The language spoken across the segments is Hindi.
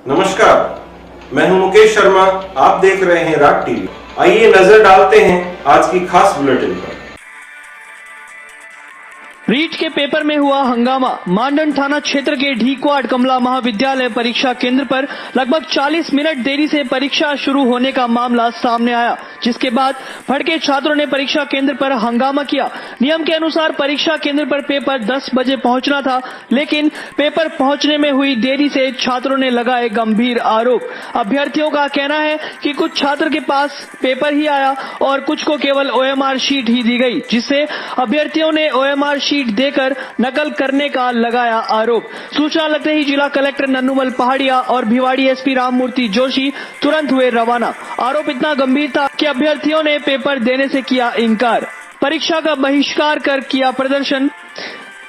नमस्कार, मैं हूं मुकेश शर्मा। आप देख रहे हैं राग टीवी। आइए नजर डालते हैं आज की खास बुलेटिन पर। रीट के पेपर में हुआ हंगामा। मांडन थाना क्षेत्र के ढीकवाड़ कमला महाविद्यालय परीक्षा केंद्र पर लगभग 40 मिनट देरी से परीक्षा शुरू होने का मामला सामने आया, जिसके बाद भड़के छात्रों ने परीक्षा केंद्र पर हंगामा किया। नियम के अनुसार परीक्षा केंद्र पर पेपर 10 बजे पहुंचना था, लेकिन पेपर पहुंचने में हुई देरी से छात्रों ने लगाए गंभीर आरोप। अभ्यर्थियों का कहना है कि कुछ छात्र के पास पेपर ही आया और कुछ को केवल OMR शीट ही दी गई, जिससे अभ्यर्थियों ने OMR शीट देकर नकल करने का लगाया आरोप। सूचना लगते ही जिला कलेक्टर नन्नूमल पहाड़िया और भिवाड़ी SP राममूर्ति जोशी तुरंत हुए रवाना। आरोप इतना गंभीर था कि अभ्यर्थियों ने पेपर देने से किया इनकार। परीक्षा का बहिष्कार कर किया प्रदर्शन।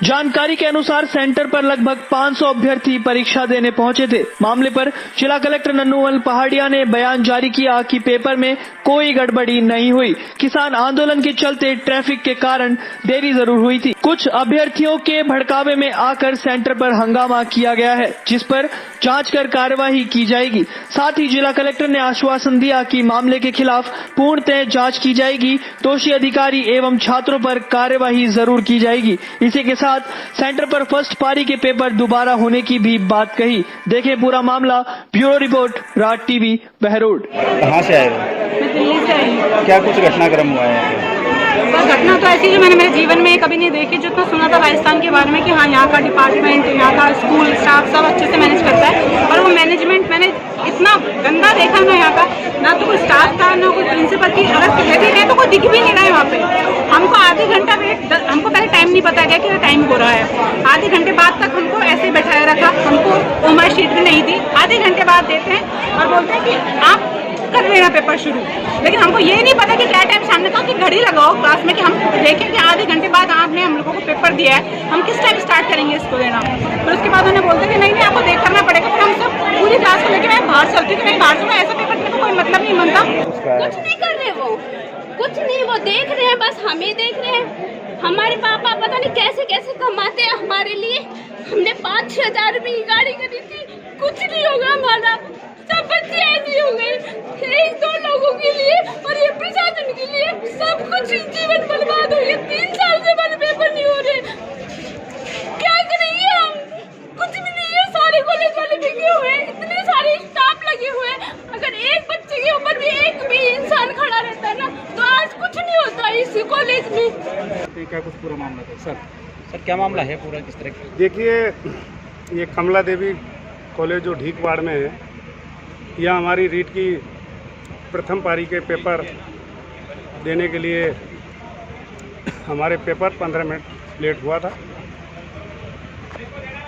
जानकारी के अनुसार सेंटर पर लगभग 500 अभ्यर्थी परीक्षा देने पहुंचे थे। मामले पर जिला कलेक्टर नन्नूमल पहाड़िया ने बयान जारी किया कि पेपर में कोई गड़बड़ी नहीं हुई। किसान आंदोलन के चलते ट्रैफिक के कारण देरी जरूर हुई थी। कुछ अभ्यर्थियों के भड़कावे में आकर सेंटर पर हंगामा किया गया है, जिस पर जांच कर कार्यवाही की जाएगी। साथ ही जिला कलेक्टर ने आश्वासन दिया कि मामले के खिलाफ पूर्णतः जांच की जाएगी। दोषी अधिकारी एवं छात्रों पर कार्यवाही जरूर की जाएगी। इसी के साथ सेंटर पर फर्स्ट पारी के पेपर दोबारा होने की भी बात कही। देखें पूरा मामला। ब्यूरो रिपोर्ट, राग टीवी, बहरोड। कहाँ से आए हो? मैं दिल्ली से आई हूँ। क्या कुछ घटनाक्रम हुआ है? सर, घटना तो ऐसी जो मैंने मेरे जीवन में कभी नहीं देखी। जितना सुना था राजस्थान के बारे में कि हाँ, यहाँ का डिपार्टमेंट, यहाँ का स्कूल स्टाफ सब अच्छे से मैनेज करता है, पर वो मैनेजमेंट मैंने इतना गंदा देखा ना। यहाँ का ना तो कोई स्टाफ था, ना कोई प्रिंसिपल की। अगर कहती है तो कोई दिख भी नहीं रहा है वहाँ पे। हमको आधे घंटा वेट, हमको पहले टाइम नहीं पता गया कि टाइम हो रहा है। आधे घंटे बाद तक हमको ऐसे बैठाया रखा। हमको OMR शीट भी नहीं दी। आधे घंटे बाद देते हैं और बोलते हैं कि आप कर लेना पेपर शुरू। लेकिन हमको ये नहीं पता कि क्या टाइम। सामने कहा कि घड़ी लगाओ क्लास में कि हम देखें कि आधे घंटे बाद आपने हम लोगों को पेपर दिया है, हम किस टाइम स्टार्ट करेंगे इसको देना। फिर उसके बाद उन्हें बोलते कि नहीं आपको देख करना पड़ेगा। फिर हम सब पूरी क्लास को लेकर मैं बाहर चलती हूँ कि नहीं बाहर से ऐसा पेपर देने को कोई मतलब नहीं बनता। कुछ नहीं कर रहे वो, कुछ नहीं, वो देख रहे हैं, बस हमें देख रहे हैं। हमारे पापा पता नहीं कैसे कैसे कमाते हैं हमारे लिए। हमने 5-6 हजार रुपए की गाड़ी करी थी, कुछ नहीं होगा हमारा। सब बच्चे ऐसी हो गए 1-2 लोगों के लिए और ये प्रशासन के लिए सब कुछ जीवन बर्बाद हो गया। 3 साल से हमारे पेपर नहीं हो रहे। क्या करेंगे हम? कुछ भी नहीं है। सारे कॉलेज वाले बिके हुए, इतने सारे स्टाफ लगे हुए। अगर एक बच्चे के ऊपर भी एक भी इंसान खड़ा रहता है ना, तो आज कुछ नहीं होता इस कॉलेज में। क्या कुछ पूरा मामला था? सर क्या मामला है पूरा, किस तरह का? देखिए, ये कमला देवी कॉलेज जो ढीकवाड़ में है, यहाँ हमारी रीट की प्रथम पारी के पेपर देने के लिए हमारे पेपर 15 मिनट लेट हुआ था।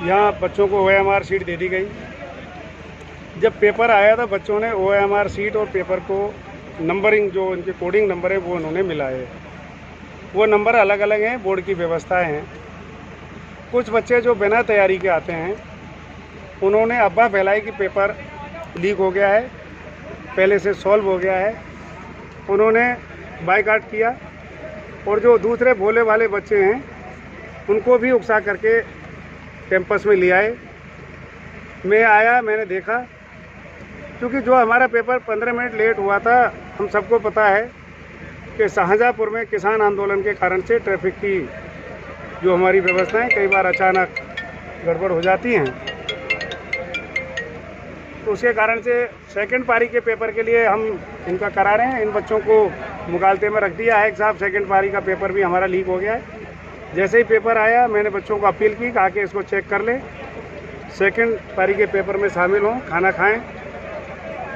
यहाँ बच्चों को OMR शीट दे दी गई। जब पेपर आया था, बच्चों ने OMR शीट और पेपर को नंबरिंग, जो उनके कोडिंग नंबर है वो उन्होंने मिलाए। वो नंबर अलग अलग हैं, बोर्ड की व्यवस्थाएं हैं। कुछ बच्चे जो बिना तैयारी के आते हैं, उन्होंने अफवाह फैलाई कि पेपर लीक हो गया है, पहले से सॉल्व हो गया है। उन्होंने बायकॉट किया और जो दूसरे भोले भाले बच्चे हैं उनको भी उकसा करके कैंपस में ले आए। मैं आया, मैंने देखा, क्योंकि जो हमारा पेपर 15 मिनट लेट हुआ था, हम सबको पता है कि शाहजहाँपुर में किसान आंदोलन के कारण से ट्रैफिक की जो हमारी व्यवस्थाएं कई बार अचानक गड़बड़ हो जाती हैं। तो उसके कारण से सेकंड पारी के पेपर के लिए हम इनका करा रहे हैं। इन बच्चों को मुगालते में रख दिया है। साहब, सेकंड पारी का पेपर भी हमारा लीक हो गया है। जैसे ही पेपर आया, मैंने बच्चों को अपील की, कहा कि इसको चेक कर लें, सेकंड पारी के पेपर में शामिल हों, खाना खाएं।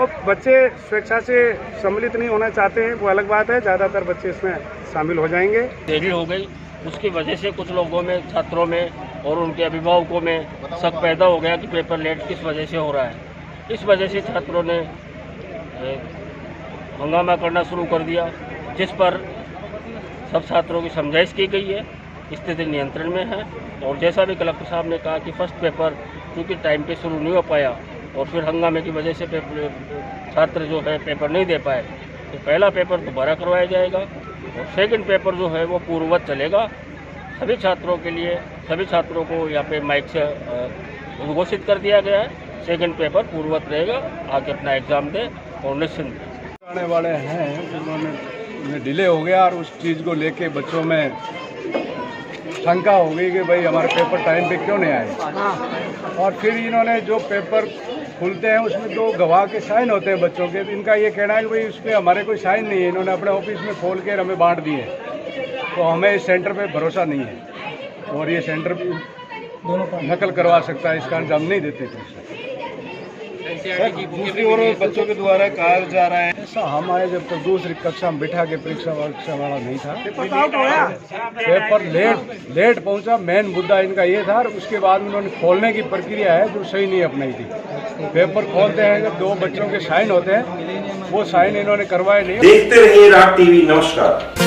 और बच्चे स्वेच्छा से सम्मिलित नहीं होना चाहते हैं, वो अलग बात है। ज़्यादातर बच्चे इसमें शामिल हो जाएंगे। देरी हो गई, उसकी वजह से कुछ लोगों में, छात्रों में और उनके अभिभावकों में शक पैदा हो गया कि पेपर लेट किस वजह से हो रहा है। इस वजह से छात्रों ने हंगामा करना शुरू कर दिया, जिस पर सब छात्रों की समझाइश की गई है। स्थिति नियंत्रण में है और जैसा भी कलेक्टर साहब ने कहा कि फर्स्ट पेपर क्योंकि टाइम पे शुरू नहीं हो पाया और फिर हंगामे की वजह से छात्र जो है पेपर नहीं दे पाए, तो पहला पेपर दोबारा करवाया जाएगा और सेकंड पेपर जो है वो पूर्ववत चलेगा। सभी छात्रों के लिए, सभी छात्रों को यहाँ पे माइक से उद्घोषित कर दिया गया है सेकंड पेपर पूर्ववत रहेगा, आके अपना एग्ज़ाम दें और निश्चिंत रहें। आने वाले हैं उन्होंने डिले हो गया और उस चीज़ को लेके बच्चों में शंका हो गई कि भाई हमारे पेपर टाइम पे क्यों नहीं आए। और फिर इन्होंने जो पेपर खुलते हैं उसमें 2 गवाह के साइन होते हैं बच्चों के, इनका ये कहना है कि भाई उसमें हमारे कोई साइन नहीं है, इन्होंने अपने ऑफिस में खोल के हमें बांट दिए, तो हमें इस सेंटर पे भरोसा नहीं है और ये सेंटर नकल करवा सकता है, इस कारण हम नहीं देते थे। दूसरी ओर बच्चों के द्वारा कहा जा रहा है ऐसा हम आए जब तक दूसरी कक्षा में बिठा के परीक्षा वाला नहीं था, पेपर लेट पहुंचा। मेन मुद्दा इनका ये था, उसके बाद उन्होंने खोलने की प्रक्रिया है जो सही नहीं अपनाई थी। पेपर खोलते हैं जब 2 बच्चों के साइन होते हैं, वो साइन इन्होंने करवाए नहीं। देखते रहिए राग टीवी। नमस्कार।